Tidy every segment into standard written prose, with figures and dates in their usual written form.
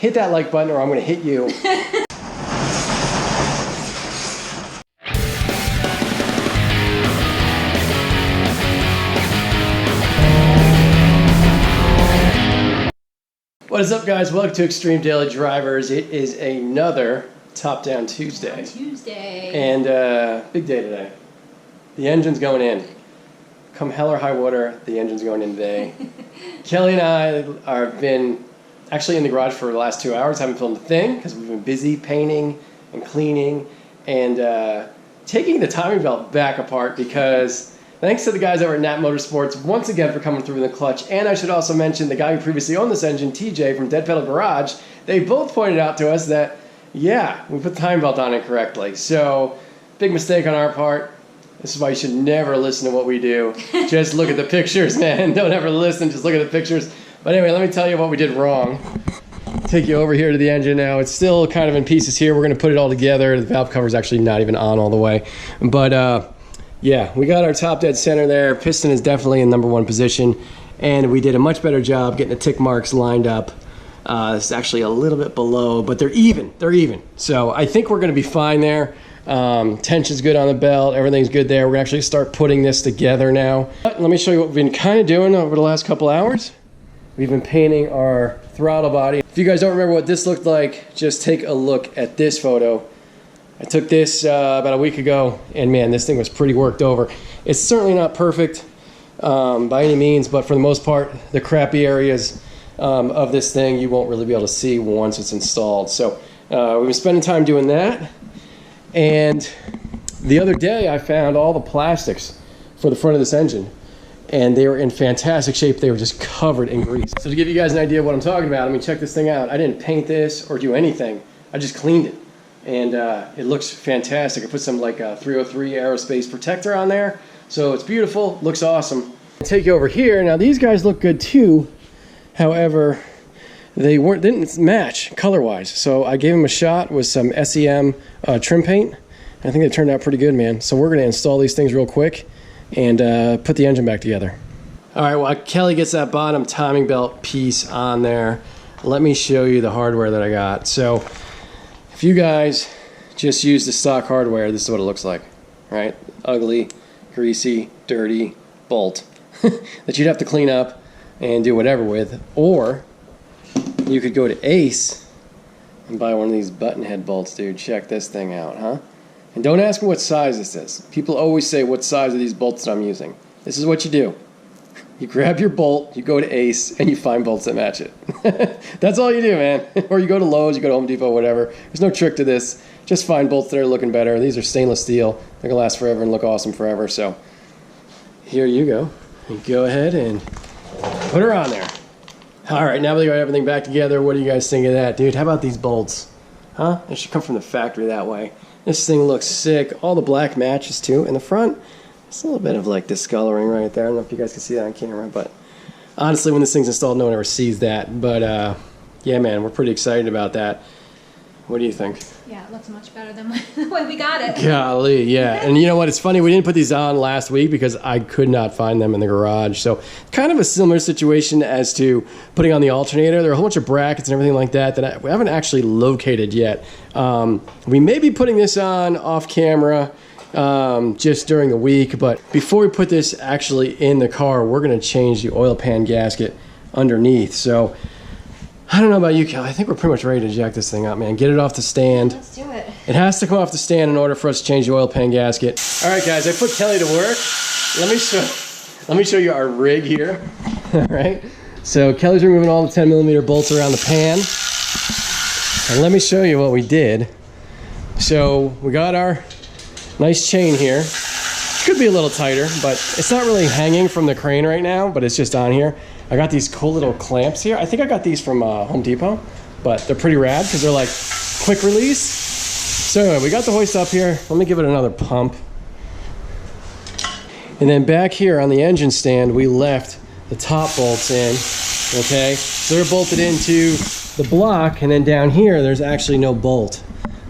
hit that like button or I'm going to hit you. What is up, guys? Welcome to Extreme Daily Drivers. It is another Topdown Tuesday. And big day today. The engine's going in. Come hell or high water, the engine's going in today. Kelly and I have been actually in the garage for the last 2 hours. Haven't filmed a thing because we've been busy painting and cleaning and taking the timing belt back apart because thanks to the guys over at Nat Motorsports once again for coming through in the clutch. And I should also mention the guy who previously owned this engine, TJ from Dead Pedal Garage. They both pointed out to us that, yeah, we put the timing belt on incorrectly. So, big mistake on our part. This is why you should never listen to what we do. Just look at the pictures, man. Don't ever listen, just look at the pictures. But anyway, let me tell you what we did wrong. Take you over here to the engine now. It's still kind of in pieces here. We're going to put it all together. The valve cover's actually not even on all the way. But, yeah, we got our top dead center there. Piston is definitely in #1 position. And we did a much better job getting the tick marks lined up. It's actually a little bit below, but they're even. They're even. So I think we're going to be fine there. Tension's good on the belt. Everything's good there. We're actually start putting this together now. But let me show you what we've been kind of doing over the last couple hours. We've been painting our throttle body. If you guys don't remember what this looked like, just take a look at this photo. I took this about a week ago, and man, this thing was pretty worked over. It's certainly not perfect by any means, but for the most part, the crappy areas of this thing you won't really be able to see once it's installed. So we've been spending time doing that. And the other day I found all the plastics for the front of this engine, and they were in fantastic shape. They were just covered in grease. So to give you guys an idea of what I'm talking about, I mean, check this thing out. I didn't paint this or do anything. I just cleaned it, and it looks fantastic. I put some like a 303 aerospace protector on there, so it's beautiful, looks awesome. I'll take you over here. Now these guys look good too. However, they didn't match color-wise, so I gave them a shot with some SEM trim paint. I think they turned out pretty good, man. So we're going to install these things real quick and put the engine back together. All right, while Kelly gets that bottom timing belt piece on there, let me show you the hardware that I got. So if you guys just use the stock hardware, this is what it looks like, right? Ugly, greasy, dirty bolt that you'd have to clean up and do whatever with, or you could go to Ace and buy one of these button head bolts, dude. Check this thing out, huh? And don't ask me what size this is. People always say, what size are these bolts that I'm using? This is what you do. You grab your bolt, you go to Ace, and you find bolts that match it. That's all you do, man. Or you go to Lowe's, you go to Home Depot, whatever. There's no trick to this. Just find bolts that are looking better. These are stainless steel. They're going to last forever and look awesome forever. So here you go. And go ahead and put her on there. All right, now we got everything back together. What do you guys think of that, dude? How about these bolts? Huh? It should come from the factory that way. This thing looks sick. All the black matches too. In the front, it's a little bit of like discoloring right there. I don't know if you guys can see that on camera, but honestly, when this thing's installed, no one ever sees that. But yeah, man, we're pretty excited about that. What do you think? Yeah, it looks much better than the way we got it. Golly, yeah. And you know what? It's funny. We didn't put these on last week because I could not find them in the garage. So kind of a similar situation as to putting on the alternator. There are a whole bunch of brackets and everything like that we haven't actually located yet. We may be putting this on off camera just during the week. But before we put this actually in the car, we're going to change the oil pan gasket underneath. So I don't know about you, Kelly. I think we're pretty much ready to jack this thing up, man. Get it off the stand. Let's do it. It has to come off the stand in order for us to change the oil pan gasket. All right, guys, I put Kelly to work. Let me show you our rig here. All right. So Kelly's removing all the 10mm bolts around the pan. And let me show you what we did. So we got our nice chain here. Could be a little tighter, but it's not really hanging from the crane right now, but it's just on here. I got these cool little clamps here. I think I got these from Home Depot, but they're pretty rad because they're like quick release. So anyway, we got the hoist up here. Let me give it another pump. And then back here on the engine stand, we left the top bolts in, okay? So they're bolted into the block, and then down here, there's actually no bolt.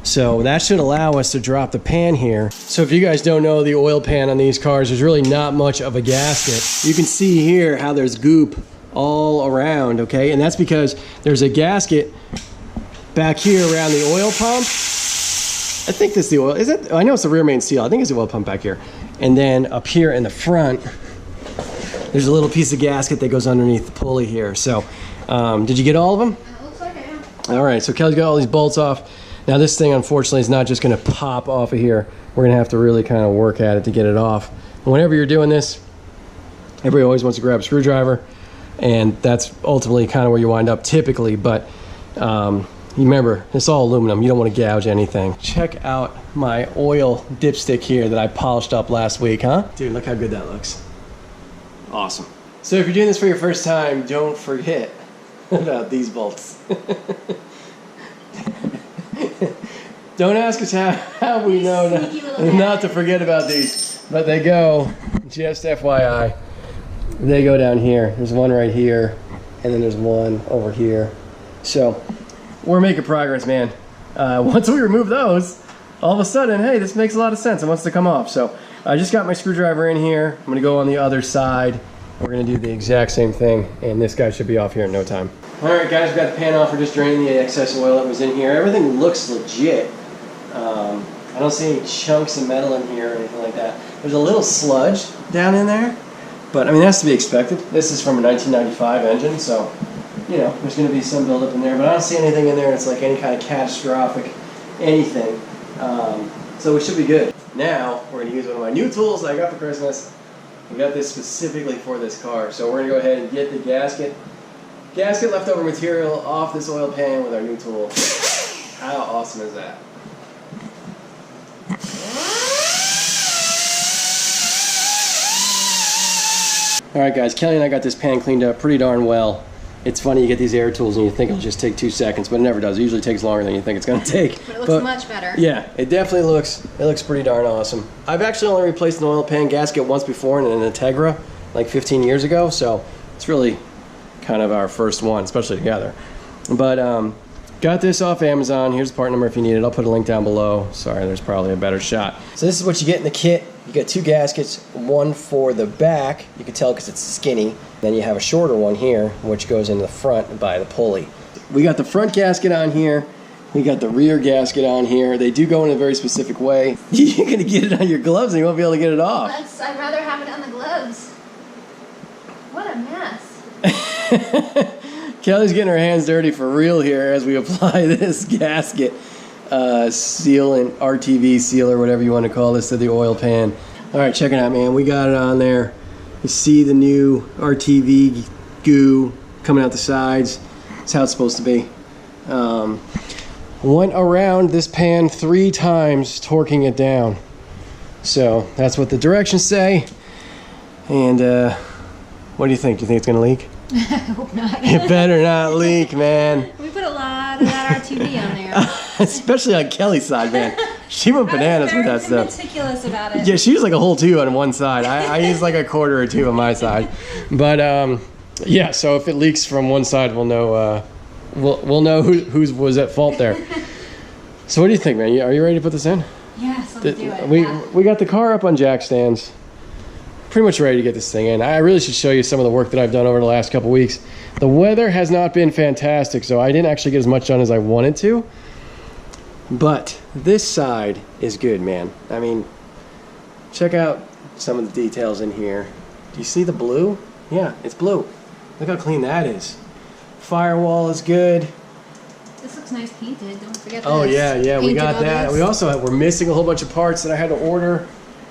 So that should allow us to drop the pan here. So if you guys don't know the oil pan on these cars, there's really not much of a gasket. You can see here how there's goop all around, okay? And that's because there's a gasket back here around the oil pump. I think this is the oil. Is it? I know it's the rear main seal. I think it's the oil pump back here. And then up here in the front, there's a little piece of gasket that goes underneath the pulley here. So, did you get all of them? Looks like I am. All right, so Kelly's got all these bolts off. Now this thing, unfortunately, is not just gonna pop off of here. We're gonna have to really kind of work at it to get it off. And whenever you're doing this, everybody always wants to grab a screwdriver, and that's ultimately kind of where you wind up typically, but remember, it's all aluminum. You don't want to gouge anything. Check out my oil dipstick here that I polished up last week, huh? Dude, look how good that looks. Awesome. So if you're doing this for your first time, don't forget about these bolts. Don't ask us how we know not to forget about these, but they go, just FYI, they go down here. There's one right here, and then there's one over here. So we're making progress, man. Once we remove those, all of a sudden, hey, this makes a lot of sense. It wants to come off. So I just got my screwdriver in here. I'm gonna go on the other side. We're gonna do the exact same thing, and this guy should be off here in no time. All right, guys, we got the pan off. We're just draining the excess oil that was in here. Everything looks legit. I don't see any chunks of metal in here or anything like that. There's a little sludge down in there, but I mean, that's to be expected. This is from a 1995 engine, so you know, there's going to be some buildup in there, but I don't see anything in there that's like any kind of catastrophic anything. So we should be good. Now, we're going to use one of my new tools that I got for Christmas. I got this specifically for this car. So we're going to go ahead and get the gasket leftover material off this oil pan with our new tool. How awesome is that? Alright guys, Kelly and I got this pan cleaned up pretty darn well. It's funny, you get these air tools and you think it'll just take 2 seconds, but it never does. It usually takes longer than you think it's going to take. But it looks much better. Yeah, it definitely looks pretty darn awesome. I've actually only replaced an oil pan gasket once before in an Integra, like 15 years ago, so it's really kind of our first one, especially together. But got this off Amazon. Here's the part number if you need it. I'll put a link down below. Sorry, there's probably a better shot. So this is what you get in the kit. You get 2 gaskets, one for the back. You can tell because it's skinny. Then you have a shorter one here, which goes in the front by the pulley. We got the front gasket on here. We got the rear gasket on here. They do go in a very specific way. You're gonna get it on your gloves and you won't be able to get it off. I'd rather have it on the gloves. What a mess. Kelly's getting her hands dirty for real here as we apply this gasket seal and RTV seal or whatever you want to call this to the oil pan. All right, check it out, man. We got it on there. You see the new RTV goo coming out the sides. That's how it's supposed to be. Went around this pan 3 times, torquing it down. So that's what the directions say. And what do you think? Do you think it's gonna leak? I hope not. It better not leak, man. We put a lot of that RTV on there. Especially on Kelly's side, man. She went bananas with that stuff. Meticulous about it. Yeah, she used like a whole tube on one side. I used like a quarter or 2 on my side. But yeah, so if it leaks from one side, we'll know we'll know who was at fault there. So what do you think, man? Are you ready to put this in? Yes, let's do it. We got the car up on jack stands. Pretty much ready to get this thing in. I really should show you some of the work that I've done over the last couple weeks. The weather has not been fantastic, so I didn't actually get as much done as I wanted to. But this side is good, man. I mean, check out some of the details in here. Do you see the blue? Yeah, it's blue. Look how clean that is. Firewall is good. This looks nice painted. Don't forget Oh yeah, we got that. We also we're missing a whole bunch of parts that I had to order.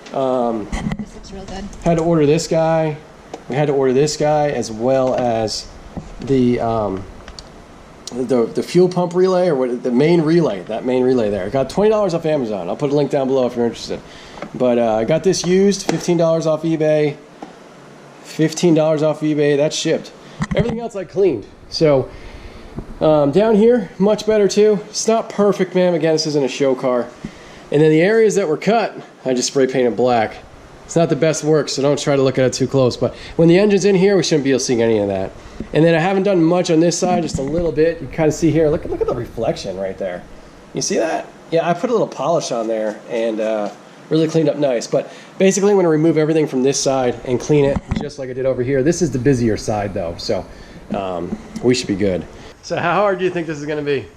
This looks real good. Had to order this guy. We had to order this guy as well as the fuel pump relay or what the main relay. That main relay there. I got $20 off Amazon. I'll put a link down below if you're interested. But I got this used. $15 off eBay. $15 off eBay. That's shipped. Everything else I cleaned. So down here, much better too. It's not perfect, man. Again, this isn't a show car. And then the areas that were cut, I just spray painted black. It's not the best work, so don't try to look at it too close. But when the engine's in here, we shouldn't be able to see any of that. And then I haven't done much on this side, just a little bit. You kind of see here, look at the reflection right there. You see that? Yeah, I put a little polish on there and really cleaned up nice. But basically, I'm going to remove everything from this side and clean it just like I did over here. This is the busier side, though, so we should be good. So how hard do you think this is going to be?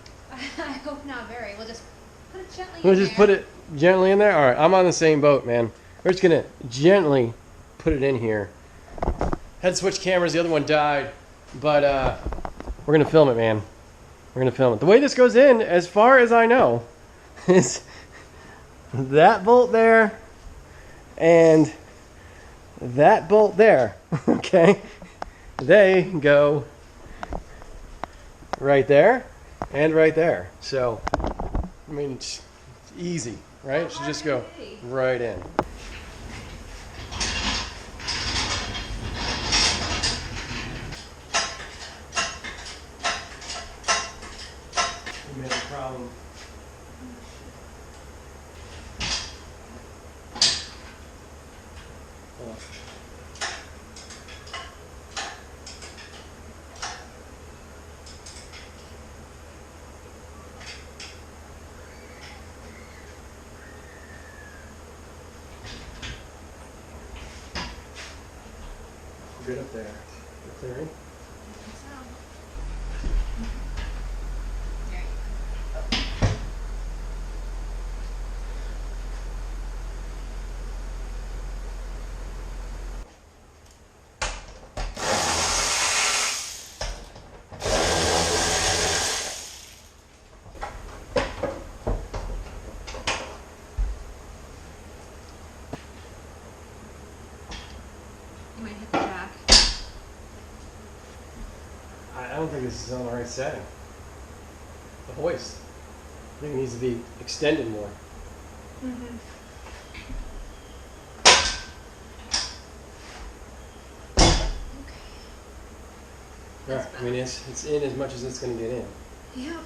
Gently We'll in just there. put it gently in there. All right, I'm on the same boat, man. We're just gonna gently put it in here. Had to switch cameras. The other one died, but we're gonna film it, man. We're gonna film it. The way this goes in, as far as I know, is that bolt there and that bolt there. Okay, they go right there and right there. So, I mean, it's easy, right? It should just go right in. We made a problem. Oh. Good up there. Clearing. You might hit the jack. I don't think this is on the right setting. The hoist. I think it needs to be extended more. Mm-hmm. Yeah, I mean, it's in as much as it's going to get in. Yep.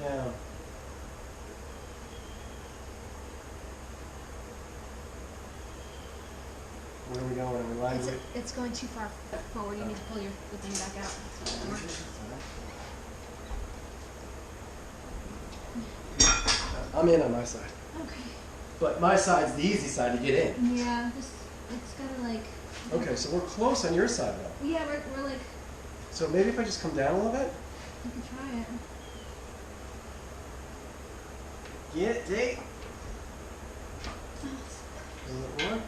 Yeah. Where are we going? Are we lying to it? It's going too far forward. You need to pull the thing back out. I'm in on my side. Okay. But my side's the easy side to get in. Yeah, it's gotta like. Okay, so we're close on your side though. Yeah, we're like. So maybe if I just come down a little bit? You can try it. Get it, Dave. Does it work?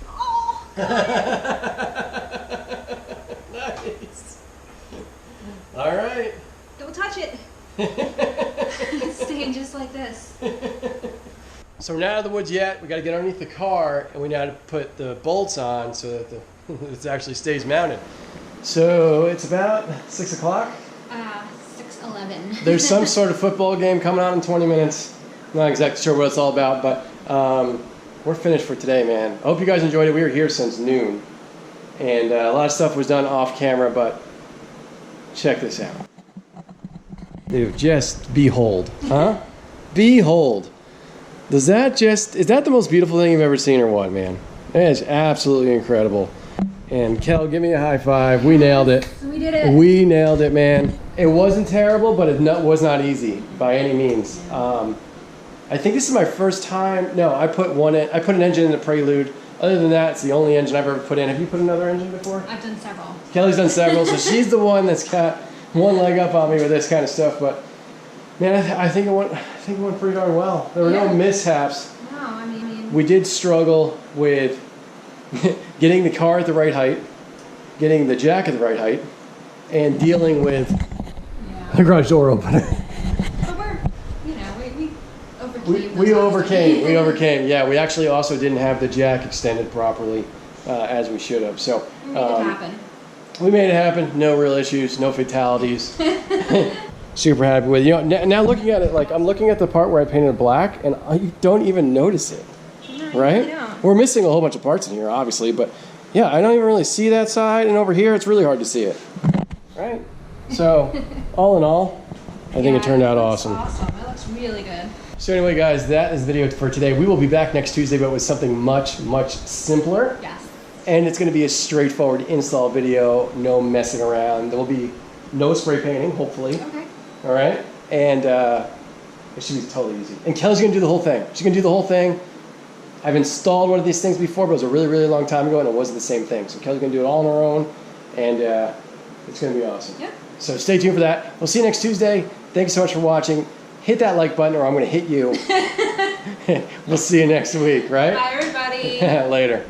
Oh! Nice. All right. Don't touch it. It's staying just like this. So we're not out of the woods yet. We got to get underneath the car, and we now have to put the bolts on so that it actually stays mounted. So it's about 6 o'clock. 6:11. There's some sort of football game coming on in 20 minutes. I'm not exactly sure what it's all about, but we're finished for today, man. I hope you guys enjoyed it. We were here since noon, and a lot of stuff was done off camera, but check this out. Dude, just behold, huh? Behold. Is that the most beautiful thing you've ever seen or what, man? It is absolutely incredible. And Kel, give me a high five. We nailed it. We did it. We nailed it, man. It wasn't terrible, but it was not easy by any means. I think this is my first time. No, I put an engine in the Prelude. Other than that, it's the only engine I've ever put in. Have you put another engine before? I've done several. Kelly's done several, so she's the one that's got one leg up on me with this kind of stuff. But man, I think it went pretty darn well. There were no mishaps. No, I mean. We did struggle with getting the car at the right height, getting the jack at the right height, and dealing with the garage door opener. But we overcame. We overcame. Yeah, we actually also didn't have the jack extended properly as we should have. So we made it happen. We made it happen. No real issues. No fatalities. Super happy with it. You know, now looking at it, like I'm looking at the part where I painted it black, and you don't even notice it. No, right? You don't. We're missing a whole bunch of parts in here, obviously, but yeah, I don't even really see that side, and over here, it's really hard to see it. Right? So, all in all, I think it turned out awesome. Awesome. It looks really good. So anyway, guys, that is the video for today. We will be back next Tuesday, but with something much, much simpler. Yes. And it's going to be a straightforward install video, no messing around. There will be no spray painting, hopefully. Okay. All right? And it should be totally easy. And Kelly's going to do the whole thing. She's going to do the whole thing. I've installed one of these things before, but it was a really, really long time ago, and it wasn't the same thing. So Kelly's going to do it all on her own, and it's going to be awesome. Yep. So stay tuned for that. We'll see you next Tuesday. Thank you so much for watching. Hit that like button, or I'm going to hit you. We'll see you next week, right? Bye, everybody. Later.